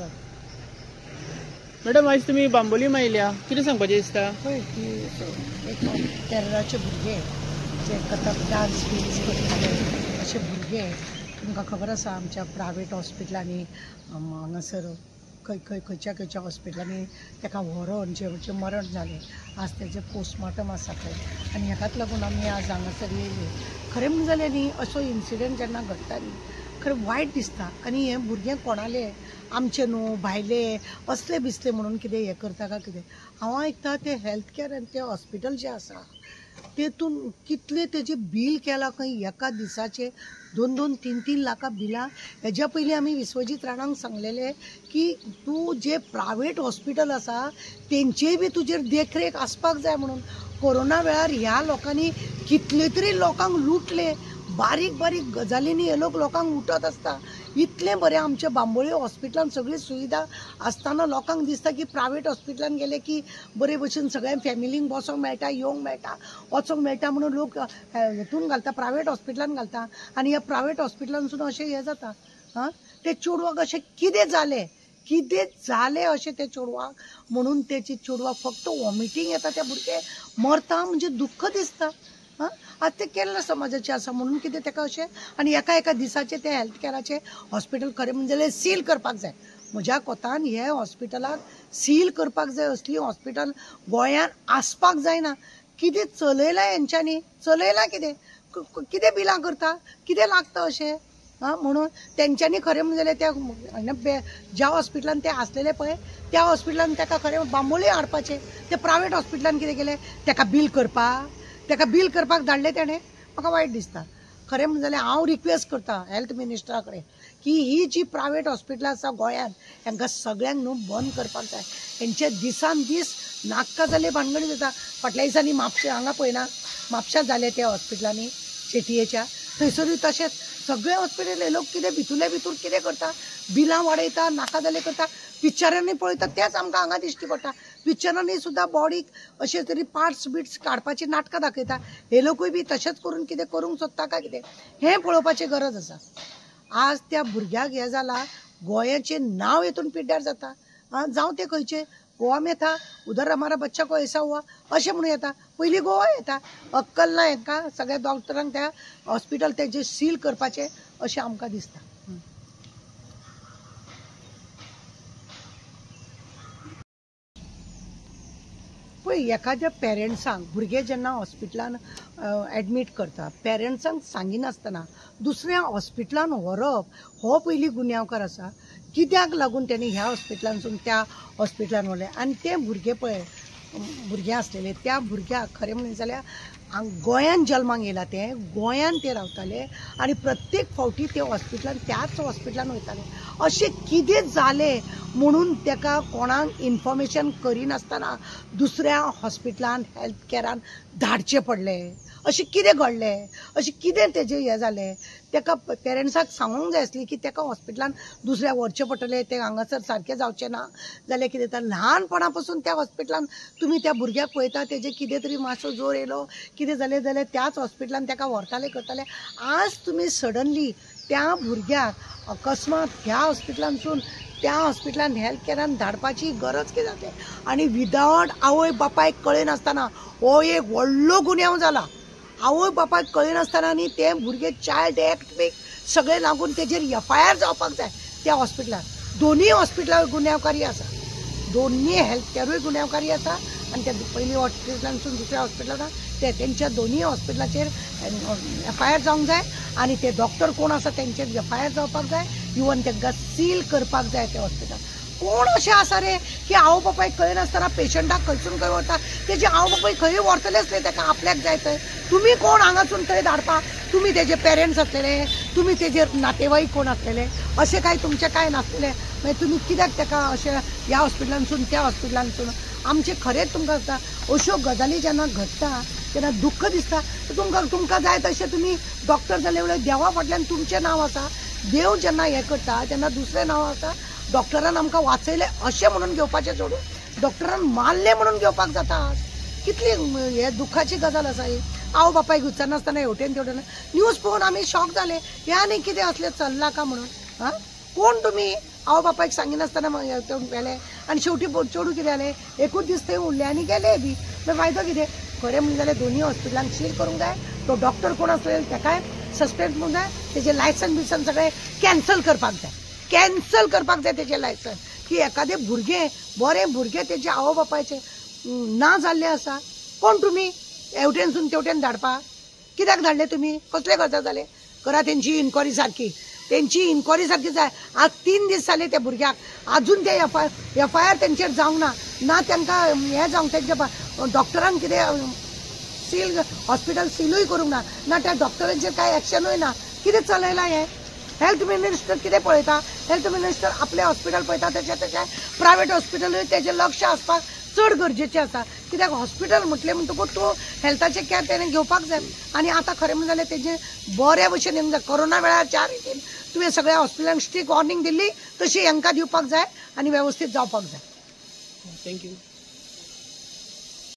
Hospital. Madam आज तुम्ही बांबोलीम आयल्या, कितें सांगपाचें दिसता? पळय की एक केरळाचे भुरगे जे कथक डान्स बीन्स करताले अशे भुरगे तुमकां खबर आसा आमच्या प्रायवेट हॉस्पिटलांनी हांगासर खंयच्या हॉस्पिटलांनी ताका व्हरून जें मरण जालें आज तेजें पोस्टमॉर्टम आसा पळय आनी हेकाच लागून आमी आज हांगासर येयले। खरें म्हणलें जाल्यार न्ही असो इन्सिडंट जेन्ना घडटा न्ही खरें वायट दिसता। आनी हें भुरगें कोणालें आमचे न्हू भायले असले बिसले म्हणून कितें हें करता काय कितें। हांव आयकता ते हेल्थ कॅर आनी ते हॉस्पिटल जें आसा तेतून कितले तेजें बील केलां खंय एका दिसाचे 2-2, 3-3 लाखां बिलां। हेज्या पयलीं आमी विश्वजीत राणांक सांगलेलें की तूं जे प्रायवेट हॉस्पिटल आसा तेंचेय बी तुजेर देखरेख आसपाक जाय म्हणून। कोरोना वेळार ह्या लोकांनी कितले तरी लोकांक लुटले, बारीक बारीक गजालींनी हे लोकांक उठत आसता। इतले बरें आमच्या बांबोळी हॉस्पिटलान सगळी सुविधा आसतना लोकांक दिसता की प्रायवेट हॉस्पिटलान गेले की बरे भशेन सगळ्या फॅमिलींक बसोंक मेळटा, येवंक मेळटा, वचोंक मेळटा म्हणून लोक हेतून घालता, प्रायवेट हॉस्पिटलान घालता। आनी ह्या प्रायवेट हॉस्पिटलानसून अशें हें जाता। ते चेडवाक अशें कितें जालें अशें ते चेडवाक म्हणून तेची चेडवाक फक्त वॉमिटींग येता, ते भुरगे मरता म्हणजे दुख्ख दिसता। आज ते केरळ समाजाचे आसा म्हणून कितें ताका अशें आनी एका दिसाचे ते हेल्थ कॅराचे हॉस्पिटल खरें म्हणजे सील करपाक जाय। म्हज्या कोतान हे हॉस्पिटलाक सील करपाक जाय। असली हॉस्पिटल गोंयांत आसपाक जायना। कितें चलयलां हेंच्यांनी, चलयलां कितें बिलां करता, कितें लागता अशें म्हणून तेंच्यांनी खरें म्हणजे त्या ज्या हॉस्पिटलान ते आसलेले पळय त्या हॉस्पिटलान ताका खरें बांबोळी हाडपाचें। ते प्रायवेट हॉस्पिटलान कितें केलें ताका बील करपाक धाडलें तेणें। म्हाका वायट दिसता। खरें म्हणजे जाल्यार हांव रिक्वेस्ट करता हेल्थ मिनिस्टरा कडेन की ही जी प्रायवेट हॉस्पिटलां आसा गोंयांत हांकां सगळ्यांक न्हू बंद करपाक जाय। हेंचे दिसान दीस नाक्का जाल्ले भानगडी जाता। फाटल्या दिसांनी म्हापशा हांगा पळयना म्हापशा जाले त्या हॉस्पिटलांनी शेटयेच्या थंयसरूय तशेंच सगळे हॉस्पिटल हे लोक कितें भितर कितें करता, बिलां वाडयता, नाका जालें करता। पिक्चरांनी पळयता तेच आमकां हांगा दिश्टी पडटा। पिक्चरांनी सुद्दां बॉडीक अशें तरी पार्ट्स बिट्स काडपाची नाटकां दाखयता। हे लोकूय बी तशेंच करून कितें करूंक सोदता काय कितें हें पळोवपाची गरज आसा। आज त्या भुरग्याक हें जालां, गोंयाचें नांव हेतून पिड्ड्यार जाता। जावं ते खंयचे गोवा में था, उधर हमारा बच्चा को ऐसा हुआ अशें म्हणून येता। पयलीं गोवा येता। अक्कल ना हेंकां सगळ्या डॉक्टरांक त्या हॉस्पिटल तेजे सील करपाचें अशें आमकां दिसता। पळय एखाद्या पेरंट्सांक भुरगे जेन्ना हॉस्पिटलान एडमीट करता पेरंट्सांक सांगिनासतना दुसऱ्या हॉस्पिटलान व्हरप हो पयलीं गुन्यांवकार आसा। कित्याक लागून तेणी ह्या हॉस्पिटलानसून त्या हॉस्पिटलान व्हरलें आनी ते भुरगे पळय भुरगे आसलेले त्या भुरग्याक खरें म्हणलें जाल्यार गोंयांत जल्माक येयला ते गोंयांत ते रावताले आनी प्रत्येक फावटी ते हॉस्पिटलान त्याच हॉस्पिटलान वयताले। अशें कितें जालें म्हणून ताका कोणाक इन्फॉर्मेशन करिनासतना दुसऱ्या हॉस्पिटलान हेल्थ कॅरान धाडचें पडलें। अशें कितें घडलें, अशें कितें तेजें हें जालें ताका पेरंट्साक सांगूंक जाय आसली की ताका हॉस्पिटलान दुसऱ्या व्हरचें पडटलें, तें हांगासर सारकें जावचें ना जाल्यार कितें जाता ल्हानपणा पासून त्या हॉस्पिटलान तुमी त्या भुरग्याक पळयता तेजे कितें तरी मातसो जोर येयलो कितें जालें जाल्यार त्याच हॉस्पिटलान ताका व्हरताले करताले। आज तुमी सडनली त्या भुरग्याक अकस्मात ह्या हॉस्पिटलानसून त्या हॉस्पिटलान हेल्थ कॅरान धाडपाची गरज कितें जातली आनी विदावट आवय बापायक कळनासतना हो एक व्हडलो गुन्यांव जाला। आवय बापायक कळनासतना न्ही ते भुरगे चायल्ड एक्ट बी सगळे लागून तेजेर FIR जावपाक जाय त्या हॉस्पिटलान। दोनूय हॉस्पिटलां गुन्यांवकारी आसा, दोनूय हेल्थ कॅरूय गुन्यांवकारी आसा आनी त्या पयलीं हॉस्पिटलानसून दुसऱ्या हॉस्पिटलान तेंच्या दोनूय हॉस्पिटलाचेर FIR जावंक जाय आनी ते डॉक्टर कोण आसा तेंचेर FIR जावपाक जाय। इवन तांकां सील करपाक जाय ते हॉस्पिटल। कोण अशें आसा रे की आवय बापायक कळनासतना पेशंटाक खंयसून खंय व्हरता, तेजे आवय बापाय खंय व्हरतले आसले ताका आपल्याक जाय थंय। तुमी कोण हांगासून थंय धाडपा, तुमी तेजे पेरंट्स आसलेले, तुमी तेजे नातेवाईक कोण आसलेले, अशें काय तुमचें काय नासलेलें मागीर तुमी कित्याक ताका अशें ह्या हॉस्पिटलानसून त्या हॉस्पिटलानसून आमचें खरेंच तुमकां आसता। अश्यो गजाली जेन्ना घडटा तेन्ना दुख्ख दिसता। तुमकां जाय तशें तुमी डॉक्टर जाले वेळार देवा फाटल्यान तुमचें नांव आसा। देव जेन्ना हें करता तेन्ना दुसरें नांव आसा। डॉक्टरान आमकां वाचयलें अशें म्हणून घेवपाचें सोडून डॉक्टरान मारलें म्हणून घेवपाक जाता। कितली हे दुख्खाची गजाल आसा ही। आवय बापायक विचारनासतना हेवटेन तेवटेन न्यूज पळोवन आमी शॉक जाले। हे आनी कितें असलें चल्लां का म्हणून कोण तुमी आवय बापायक सांगिनासतना गेले आनी शेवटी चेडू कितें जालें एकूच दीस थंय उरले आनी गेले बी मागीर फायदो कितें खरें म्हणजे जाल्यार दोनी हॉस्पिटलांक सील करूंक जाय तो डॉक्टर कोण आसलेलो ताकाय सस्पेंड करूंक जाय तेजें लायसन बिसन सगळें कॅन्सल करपाक जाय तेजें लायसन की एखादें भुरगें बरें भुरगें तेजे आवय बापायचें ना जाल्लें आसा कोण तुमी हेवटेनसून तेवटेन धाडपाक कित्याक धाडले तुमी कसले गजाल जाले करा तेंची इन्क्वायरी सारकी जाय आज 3 दीस जाले त्या भुरग्याक अजून ते एफ.आय.आर तेंचेर जावंक ना तांकां हें जावंक तेंच्या डॉक्टरान कितें सील हॉस्पिटल सीलूय करूंक ना त्या डॉक्टरांचेर कांय एक्शनूय ना कितें चलयलां हें हेल्थ मिनिस्टर कितें पळयता हेल्थ मिनिस्टर आपलें हॉस्पिटल पळयता तेचे प्रायवेट हॉस्पिटलूय तेजें लक्ष आसपाक चड गरजेचें आसा कित्याक हॉस्पिटल म्हटलें म्हणटकूच तूं हेल्थाचें कॅर तेणें घेवपाक जाय आनी आतां खरें म्हणलें जाल्यार तेजें बऱ्या भशेन येवंक जाय कोरोना वेळार ज्या रितीन तुवें सगळ्या हॉस्पिटलांक स्ट्रीक वॉर्निंग दिल्ली तशी हांकां दिवपाक जाय आनी वेवस्थीत जावपाक जाय थँक्यू